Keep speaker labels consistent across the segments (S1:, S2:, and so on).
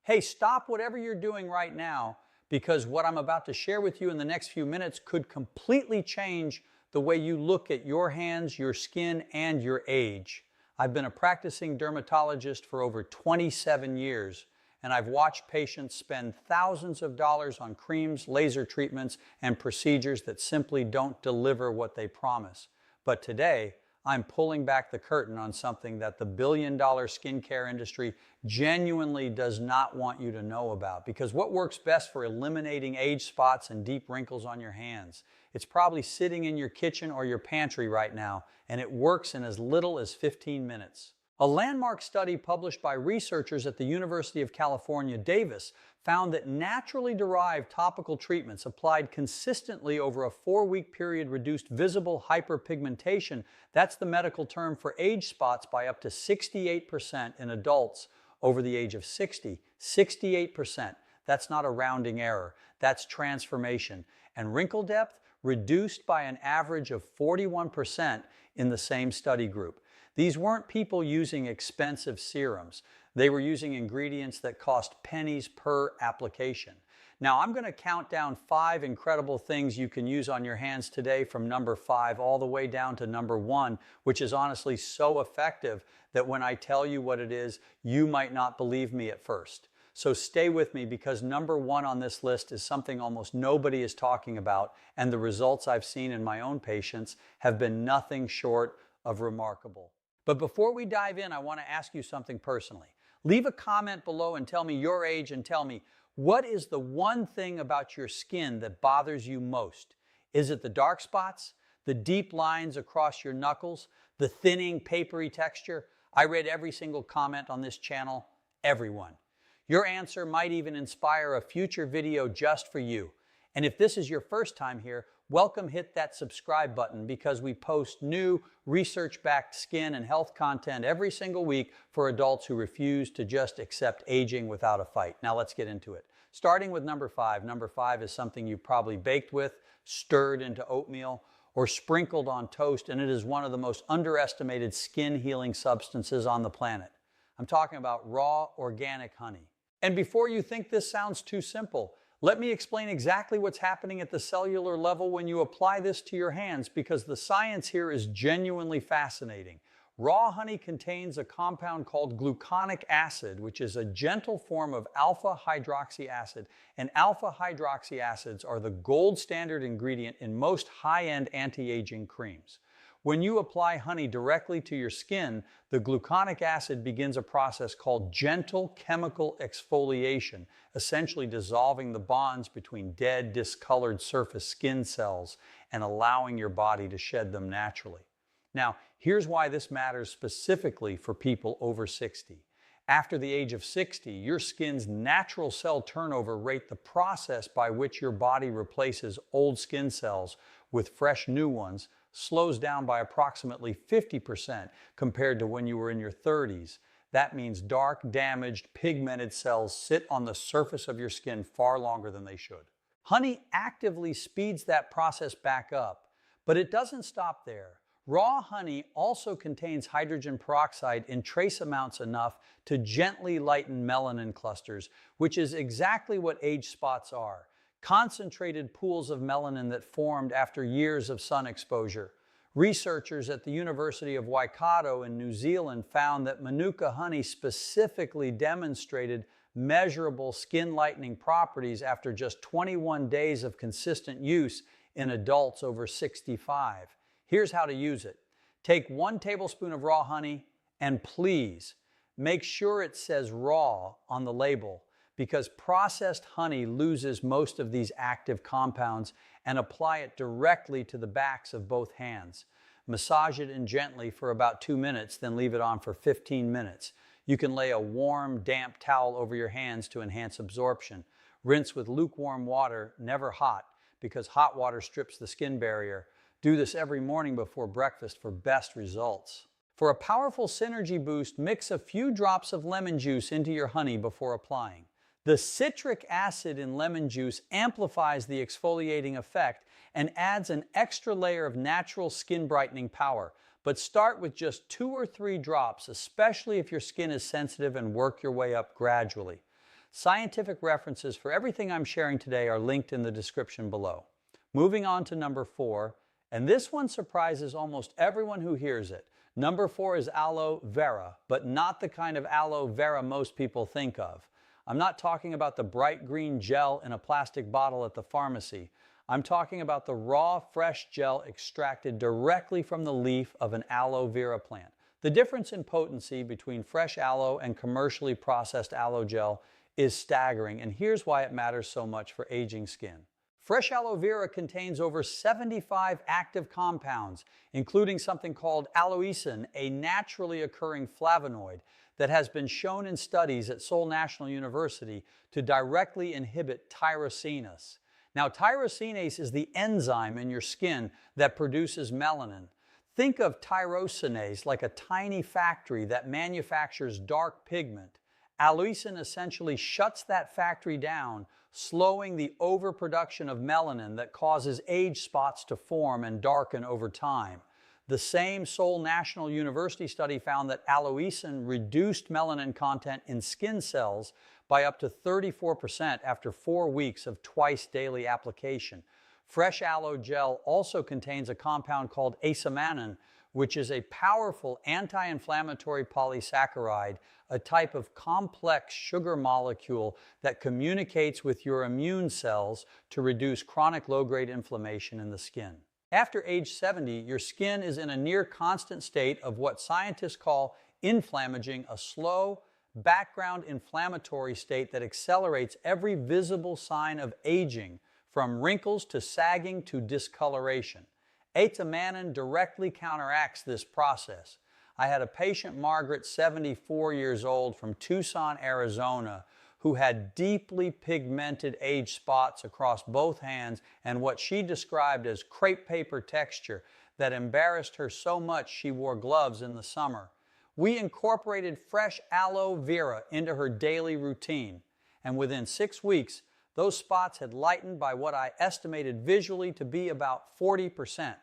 S1: Hey, stop whatever you're doing right now because what I'm about to share with you in the next few minutes could completely change the way you look at your hands, your skin, and your age. I've been a practicing dermatologist for over 27 years, and I've watched patients spend thousands of dollars on creams, laser treatments, and procedures that simply don't deliver what they promise. But today, I'm pulling back the curtain on something that the billion-dollar skincare industry genuinely does not want you to know about. Because what works best for eliminating age spots and deep wrinkles on your hands? It's probably sitting in your kitchen or your pantry right now, and it works in as little as 15 minutes. A landmark study published by researchers at the University of California, Davis, found that naturally derived topical treatments applied consistently over a 4-week period reduced visible hyperpigmentation, that's the medical term for age spots, by up to 68% in adults over the age of 60. 68%. That's not a rounding error. That's transformation. And wrinkle depth reduced by an average of 41% in the same study group. These weren't people using expensive serums. They were using ingredients that cost pennies per application. Now, I'm going to count down 5 incredible things you can use on your hands today from number 5 all the way down to number 1, which is honestly so effective that when I tell you what it is, you might not believe me at first. So stay with me because number 1 on this list is something almost nobody is talking about, and the results I've seen in my own patients have been nothing short of remarkable. But before we dive in, I want to ask you something personally. Leave a comment below and tell me your age and tell me, what is the one thing about your skin that bothers you most? Is it the dark spots, the deep lines across your knuckles, the thinning, papery texture? I read every single comment on this channel, everyone. Your answer might even inspire a future video just for you. And if this is your first time here, welcome. Hit that subscribe button because we post new research-backed skin and health content every single week for adults who refuse to just accept aging without a fight. Now let's get into it. Starting with number 5. Number 5 is something you've probably baked with, stirred into oatmeal, or sprinkled on toast, and it is one of the most underestimated skin healing substances on the planet. I'm talking about raw organic honey. And before you think this sounds too simple, let me explain exactly what's happening at the cellular level when you apply this to your hands, because the science here is genuinely fascinating. Raw honey contains a compound called gluconic acid, which is a gentle form of alpha hydroxy acid, and alpha hydroxy acids are the gold standard ingredient in most high-end anti-aging creams. When you apply honey directly to your skin, the gluconic acid begins a process called gentle chemical exfoliation, essentially dissolving the bonds between dead, discolored surface skin cells and allowing your body to shed them naturally. Now, here's why this matters specifically for people over 60. After the age of 60, your skin's natural cell turnover rate, the process by which your body replaces old skin cells with fresh new ones, slows down by approximately 50% compared to when you were in your 30s. That means dark, damaged, pigmented cells sit on the surface of your skin far longer than they should. Honey actively speeds that process back up, but it doesn't stop there. Raw honey also contains hydrogen peroxide in trace amounts enough to gently lighten melanin clusters, which is exactly what age spots are. Concentrated pools of melanin that formed after years of sun exposure. Researchers at the University of Waikato in New Zealand found that Manuka honey specifically demonstrated measurable skin lightening properties after just 21 days of consistent use in adults over 65. Here's how to use it. Take 1 tablespoon of raw honey and please make sure it says raw on the label, because processed honey loses most of these active compounds, and apply it directly to the backs of both hands. Massage it in gently for about 2 minutes, then leave it on for 15 minutes. You can lay a warm, damp towel over your hands to enhance absorption. Rinse with lukewarm water, never hot, because hot water strips the skin barrier. Do this every morning before breakfast for best results. For a powerful synergy boost, mix a few drops of lemon juice into your honey before applying. The citric acid in lemon juice amplifies the exfoliating effect and adds an extra layer of natural skin brightening power. But start with just 2 or 3 drops, especially if your skin is sensitive, and work your way up gradually. Scientific references for everything I'm sharing today are linked in the description below. Moving on to number 4, and this one surprises almost everyone who hears it. Number 4 is Aloe Vera, but not the kind of aloe vera most people think of. I'm not talking about the bright green gel in a plastic bottle at the pharmacy. I'm talking about the raw, fresh gel extracted directly from the leaf of an aloe vera plant. The difference in potency between fresh aloe and commercially processed aloe gel is staggering, and here's why it matters so much for aging skin. Fresh aloe vera contains over 75 active compounds, including something called aloesin, a naturally occurring flavonoid that has been shown in studies at Seoul National University to directly inhibit tyrosinase. Now, tyrosinase is the enzyme in your skin that produces melanin. Think of tyrosinase like a tiny factory that manufactures dark pigment. Aloesin essentially shuts that factory down, slowing the overproduction of melanin that causes age spots to form and darken over time. The same Seoul National University study found that aloesin reduced melanin content in skin cells by up to 34% after 4 weeks of twice daily application. Fresh aloe gel also contains a compound called asamannan, which is a powerful anti-inflammatory polysaccharide, a type of complex sugar molecule that communicates with your immune cells to reduce chronic low-grade inflammation in the skin. After age 70, your skin is in a near constant state of what scientists call inflammaging, a slow, background inflammatory state that accelerates every visible sign of aging, from wrinkles to sagging to discoloration. Asamannan directly counteracts this process. I had a patient, Margaret, 74 years old, from Tucson, Arizona, who had deeply pigmented age spots across both hands and what she described as crepe paper texture that embarrassed her so much she wore gloves in the summer. We incorporated fresh aloe vera into her daily routine, and within 6 weeks, those spots had lightened by what I estimated visually to be about 40%.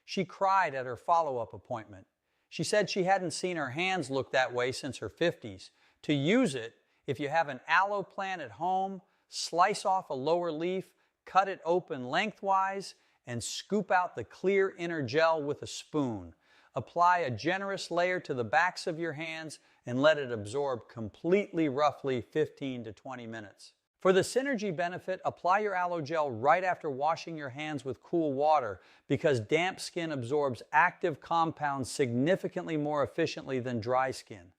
S1: She cried at her follow-up appointment. She said she hadn't seen her hands look that way since her 50s. To use it, if you have an aloe plant at home, slice off a lower leaf, cut it open lengthwise, and scoop out the clear inner gel with a spoon. Apply a generous layer to the backs of your hands and let it absorb completely, roughly 15 to 20 minutes. For the synergy benefit, apply your aloe gel right after washing your hands with cool water because damp skin absorbs active compounds significantly more efficiently than dry skin.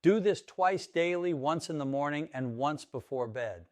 S1: Do this twice daily, once in the morning and once before bed.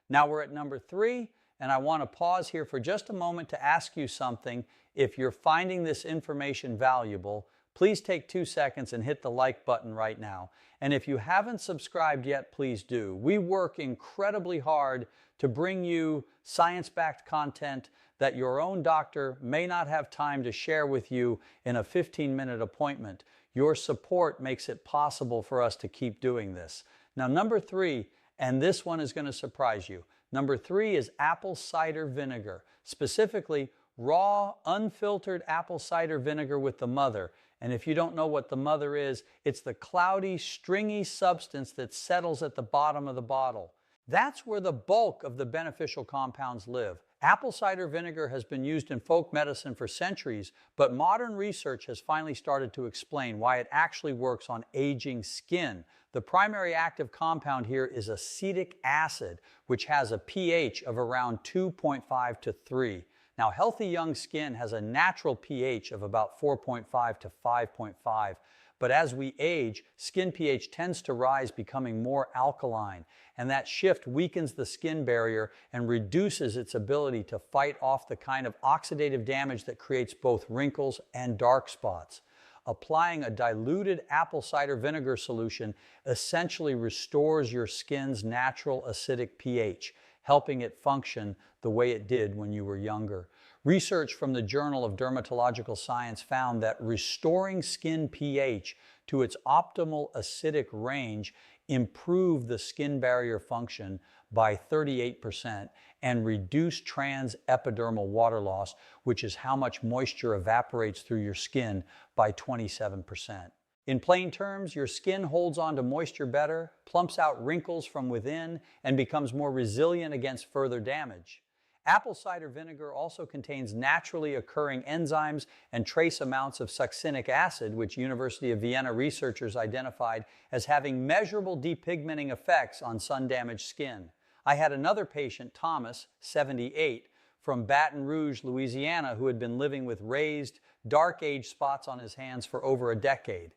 S1: Now we're at number 3, and I want to pause here for just a moment to ask you something. If you're finding this information valuable, please take 2 seconds and hit the like button right now. And if you haven't subscribed yet, please do. We work incredibly hard to bring you science-backed content that your own doctor may not have time to share with you in a 15-minute appointment. Your support makes it possible for us to keep doing this. Now, number 3, and this one is going to surprise you. Number 3 is apple cider vinegar, specifically raw, unfiltered apple cider vinegar with the mother. And if you don't know what the mother is, it's the cloudy, stringy substance that settles at the bottom of the bottle. That's where the bulk of the beneficial compounds live. Apple cider vinegar has been used in folk medicine for centuries, but modern research has finally started to explain why it actually works on aging skin. The primary active compound here is acetic acid, which has a pH of around 2.5 to 3. Now, healthy young skin has a natural pH of about 4.5 to 5.5, but as we age, skin pH tends to rise, becoming more alkaline, and that shift weakens the skin barrier and reduces its ability to fight off the kind of oxidative damage that creates both wrinkles and dark spots. Applying a diluted apple cider vinegar solution essentially restores your skin's natural acidic pH, helping it function the way it did when you were younger. Research from the Journal of Dermatological Science found that restoring skin pH to its optimal acidic range improved the skin barrier function by 38% and reduced transepidermal water loss, which is how much moisture evaporates through your skin, by 27%. In plain terms, your skin holds on to moisture better, plumps out wrinkles from within, and becomes more resilient against further damage. Apple cider vinegar also contains naturally occurring enzymes and trace amounts of succinic acid, which University of Vienna researchers identified as having measurable depigmenting effects on sun-damaged skin. I had another patient, Thomas, 78, from Baton Rouge, Louisiana, who had been living with raised, dark-age spots on his hands for over a decade.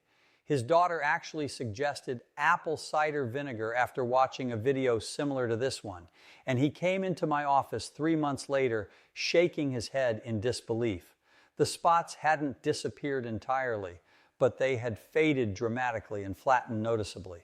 S1: His daughter actually suggested apple cider vinegar after watching a video similar to this one, and he came into my office 3 months later, shaking his head in disbelief. The spots hadn't disappeared entirely, but they had faded dramatically and flattened noticeably.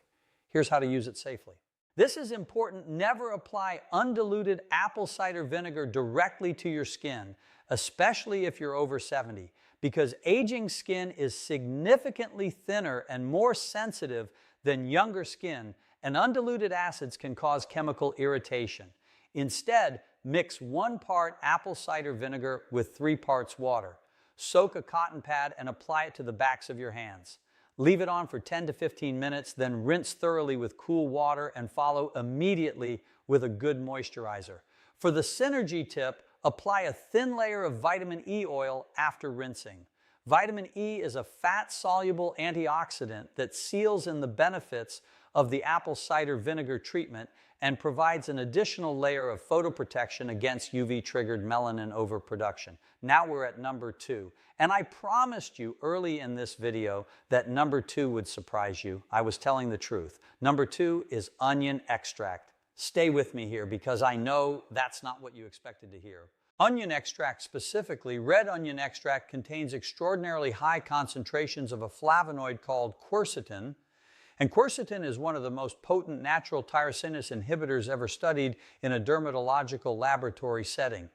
S1: Here's how to use it safely. This is important. Never apply undiluted apple cider vinegar directly to your skin, especially if you're over 70. Because aging skin is significantly thinner and more sensitive than younger skin, and undiluted acids can cause chemical irritation. Instead, mix 1 part apple cider vinegar with 3 parts water. Soak a cotton pad and apply it to the backs of your hands. Leave it on for 10 to 15 minutes, then rinse thoroughly with cool water and follow immediately with a good moisturizer. For the synergy tip, apply a thin layer of vitamin E oil after rinsing. Vitamin E is a fat-soluble antioxidant that seals in the benefits of the apple cider vinegar treatment and provides an additional layer of photoprotection against UV-triggered melanin overproduction. Now we're at number 2. And I promised you early in this video that number 2 would surprise you. I was telling the truth. Number 2 is onion extract. Stay with me here because I know that's not what you expected to hear. Onion extract specifically, red onion extract, contains extraordinarily high concentrations of a flavonoid called quercetin. And quercetin is one of the most potent natural tyrosinase inhibitors ever studied in a dermatological laboratory setting.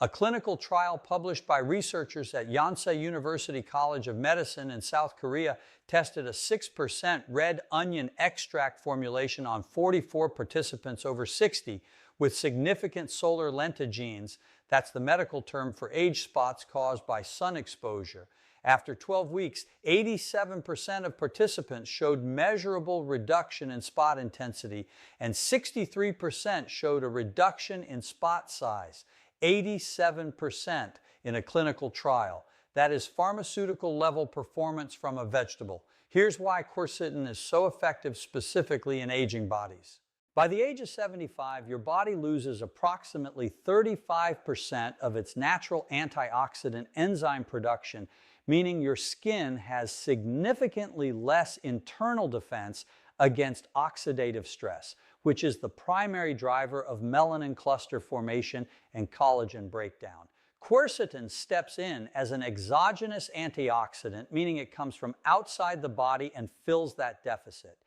S1: A clinical trial published by researchers at Yonsei University College of Medicine in South Korea tested a 6% red onion extract formulation on 44 participants over 60 with significant solar lentigines. That's the medical term for age spots caused by sun exposure. After 12 weeks, 87% of participants showed measurable reduction in spot intensity, and 63% showed a reduction in spot size. 87% in a clinical trial. That is pharmaceutical level performance from a vegetable. Here's why quercetin is so effective specifically in aging bodies. By the age of 75, your body loses approximately 35% of its natural antioxidant enzyme production, meaning your skin has significantly less internal defense against oxidative stress, which is the primary driver of melanin cluster formation and collagen breakdown. Quercetin steps in as an exogenous antioxidant, meaning it comes from outside the body and fills that deficit.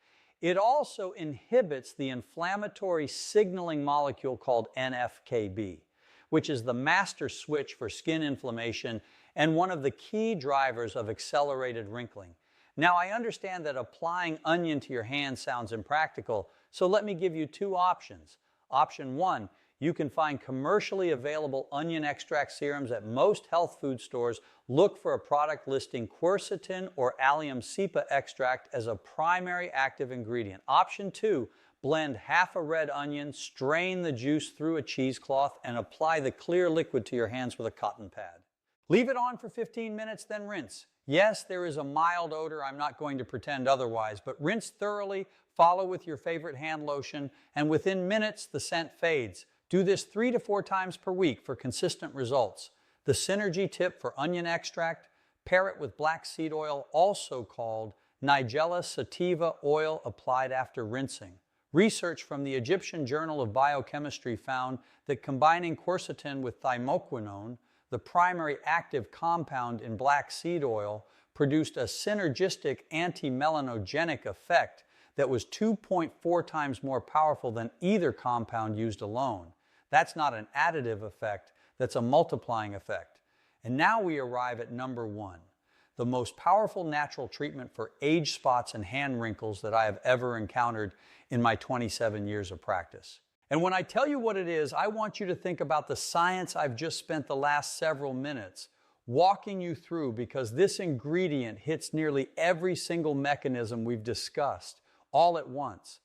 S1: It also inhibits the inflammatory signaling molecule called NF-κB, which is the master switch for skin inflammation and one of the key drivers of accelerated wrinkling. Now, I understand that applying onion to your hand sounds impractical, so let me give you 2 options. Option 1, you can find commercially available onion extract serums at most health food stores. Look for a product listing quercetin or allium cepa extract as a primary active ingredient. Option 2, blend half a red onion, strain the juice through a cheesecloth, and apply the clear liquid to your hands with a cotton pad. Leave it on for 15 minutes, then rinse. Yes, there is a mild odor, I'm not going to pretend otherwise, but rinse thoroughly, follow with your favorite hand lotion, and within minutes the scent fades. Do this 3 to 4 times per week for consistent results. The synergy tip for onion extract, pair it with black seed oil, also called Nigella sativa oil applied after rinsing. Research from the Egyptian Journal of Biochemistry found that combining quercetin with thymoquinone, the primary active compound in black seed oil, produced a synergistic anti-melanogenic effect that was 2.4 times more powerful than either compound used alone. That's not an additive effect, that's a multiplying effect. And now we arrive at number 1, the most powerful natural treatment for age spots and hand wrinkles that I have ever encountered in my 27 years of practice. And when I tell you what it is, I want you to think about the science I've just spent the last several minutes walking you through because this ingredient hits nearly every single mechanism we've discussed all at once.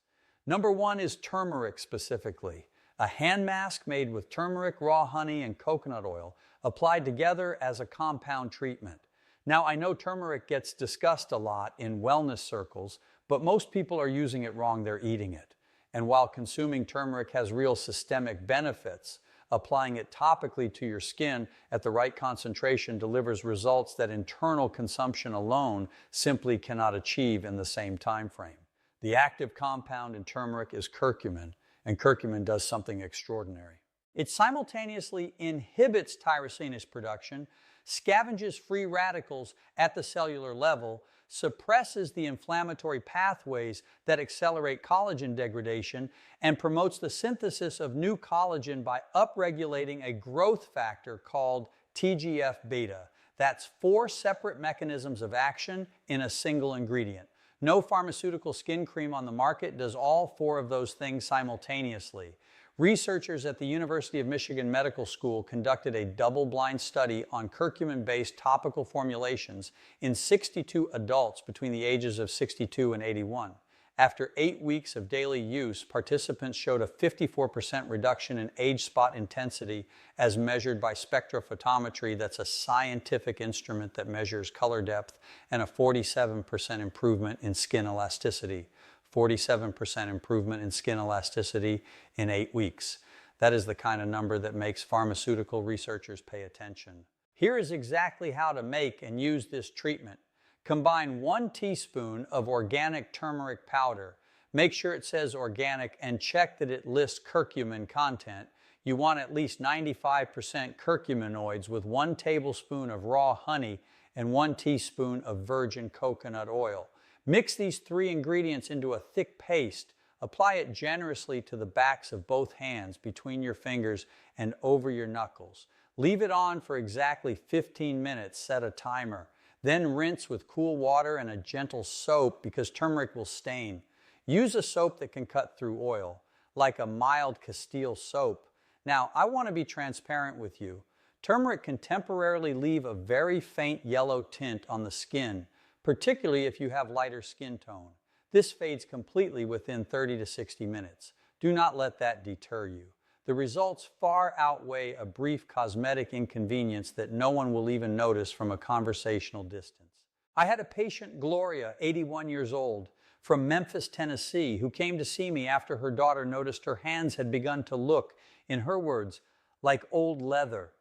S1: Number one is turmeric specifically, a hand mask made with turmeric, raw honey, and coconut oil applied together as a compound treatment. Now, I know turmeric gets discussed a lot in wellness circles, but most people are using it wrong, they're eating it. And while consuming turmeric has real systemic benefits, applying it topically to your skin at the right concentration delivers results that internal consumption alone simply cannot achieve in the same time frame. The active compound in turmeric is curcumin, and curcumin does something extraordinary. It simultaneously inhibits tyrosinase production, scavenges free radicals at the cellular level, suppresses the inflammatory pathways that accelerate collagen degradation, and promotes the synthesis of new collagen by upregulating a growth factor called TGF-beta. That's 4 separate mechanisms of action in a single ingredient. No pharmaceutical skin cream on the market does all 4 of those things simultaneously. Researchers at the University of Michigan Medical School conducted a double-blind study on curcumin-based topical formulations in 62 adults between the ages of 62 and 81. After 8 weeks of daily use, participants showed a 54% reduction in age spot intensity as measured by spectrophotometry, that's a scientific instrument that measures color depth, and a 47% improvement in skin elasticity. 47% improvement in skin elasticity in 8 weeks. That is the kind of number that makes pharmaceutical researchers pay attention. Here is exactly how to make and use this treatment. Combine 1 teaspoon of organic turmeric powder. Make sure it says organic and check that it lists curcumin content. You want at least 95% curcuminoids with 1 tablespoon of raw honey and 1 teaspoon of virgin coconut oil. Mix these 3 ingredients into a thick paste. Apply it generously to the backs of both hands, between your fingers and over your knuckles. Leave it on for exactly 15 minutes, set a timer. Then rinse with cool water and a gentle soap because turmeric will stain. Use a soap that can cut through oil, like a mild Castile soap. Now, I want to be transparent with you. Turmeric can temporarily leave a very faint yellow tint on the skin, particularly if you have lighter skin tone. This fades completely within 30 to 60 minutes. Do not let that deter you. The results far outweigh a brief cosmetic inconvenience that no one will even notice from a conversational distance. I had a patient, Gloria, 81 years old, from Memphis, Tennessee, who came to see me after her daughter noticed her hands had begun to look, in her words, like old leather.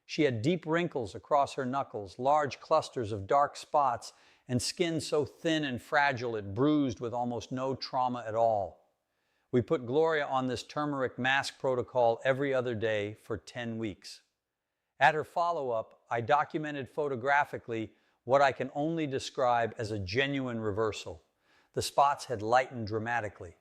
S1: She had deep wrinkles across her knuckles, large clusters of dark spots, and skin so thin and fragile it bruised with almost no trauma at all. We put Gloria on this turmeric mask protocol every other day for 10 weeks. At her follow-up, I documented photographically what I can only describe as a genuine reversal. The spots had lightened dramatically.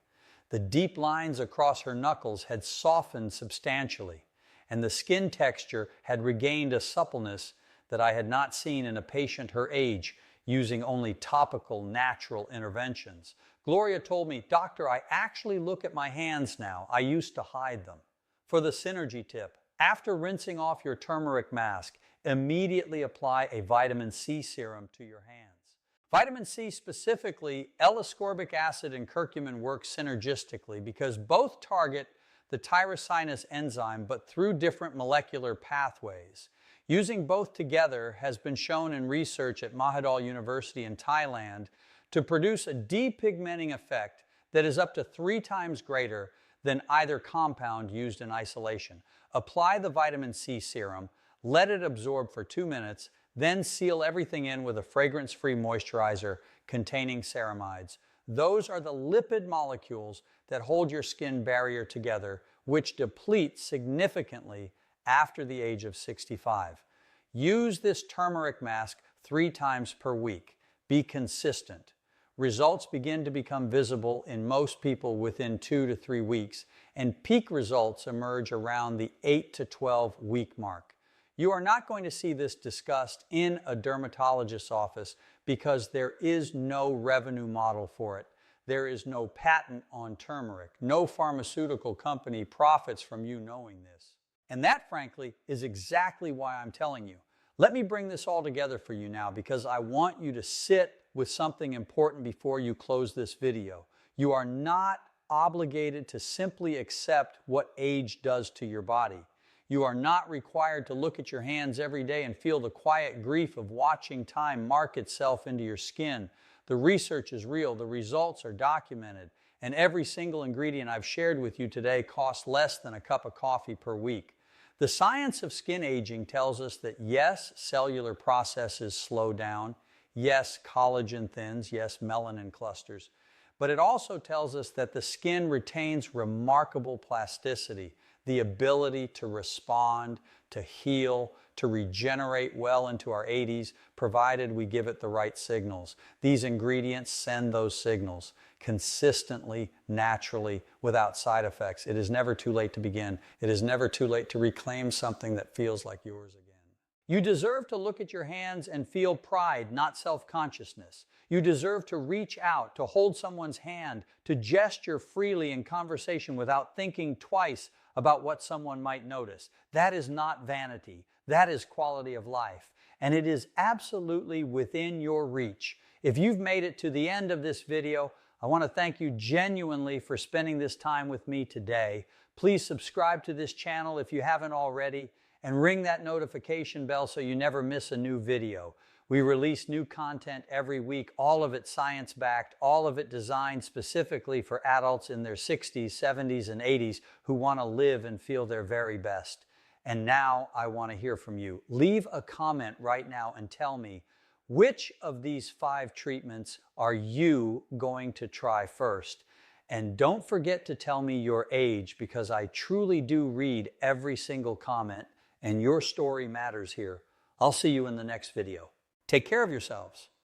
S1: The deep lines across her knuckles had softened substantially, and the skin texture had regained a suppleness that I had not seen in a patient her age, using only topical, natural interventions. Gloria told me, "Doctor, I actually look at my hands now. I used to hide them." For the synergy tip, after rinsing off your turmeric mask, immediately apply a vitamin C serum to your hands. Vitamin C specifically, L-ascorbic acid and curcumin work synergistically because both target the tyrosinase enzyme, but through different molecular pathways. Using both together has been shown in research at Mandell University in Thailand to produce a depigmenting effect that is up to 3 times greater than either compound used in isolation. Apply the vitamin C serum, let it absorb for 2 minutes, then seal everything in with a fragrance-free moisturizer containing ceramides. Those are the lipid molecules that hold your skin barrier together, which deplete significantly after the age of 65. Use this turmeric mask 3 times per week. Be consistent. Results begin to become visible in most people within 2 to 3 weeks, and peak results emerge around the 8 to 12 week mark. You are not going to see this discussed in a dermatologist's office because there is no revenue model for it. There is no patent on turmeric. No pharmaceutical company profits from you knowing this. And that, frankly, is exactly why I'm telling you. Let me bring this all together for you now because I want you to sit with something important before you close this video. You are not obligated to simply accept what age does to your body. You are not required to look at your hands every day and feel the quiet grief of watching time mark itself into your skin. The research is real, the results are documented, and every single ingredient I've shared with you today costs less than a cup of coffee per week. The science of skin aging tells us that yes, cellular processes slow down, yes, collagen thins, yes, melanin clusters, but it also tells us that the skin retains remarkable plasticity, the ability to respond, to heal, to regenerate well into our 80s, provided we give it the right signals. These ingredients send those signals consistently, naturally, without side effects. It is never too late to begin. It is never too late to reclaim something that feels like yours again. You deserve to look at your hands and feel pride, not self-consciousness. You deserve to reach out, to hold someone's hand, to gesture freely in conversation without thinking twice about what someone might notice. That is not vanity. That is quality of life. And it is absolutely within your reach. If you've made it to the end of this video, I want to thank you genuinely for spending this time with me today. Please subscribe to this channel if you haven't already, and ring that notification bell so you never miss a new video. We release new content every week, all of it science-backed, all of it designed specifically for adults in their 60s, 70s, and 80s who want to live and feel their very best. And now I want to hear from you. Leave a comment right now and tell me, which of these 5 treatments are you going to try first? And don't forget to tell me your age, because I truly do read every single comment, and your story matters here. I'll see you in the next video. Take care of yourselves.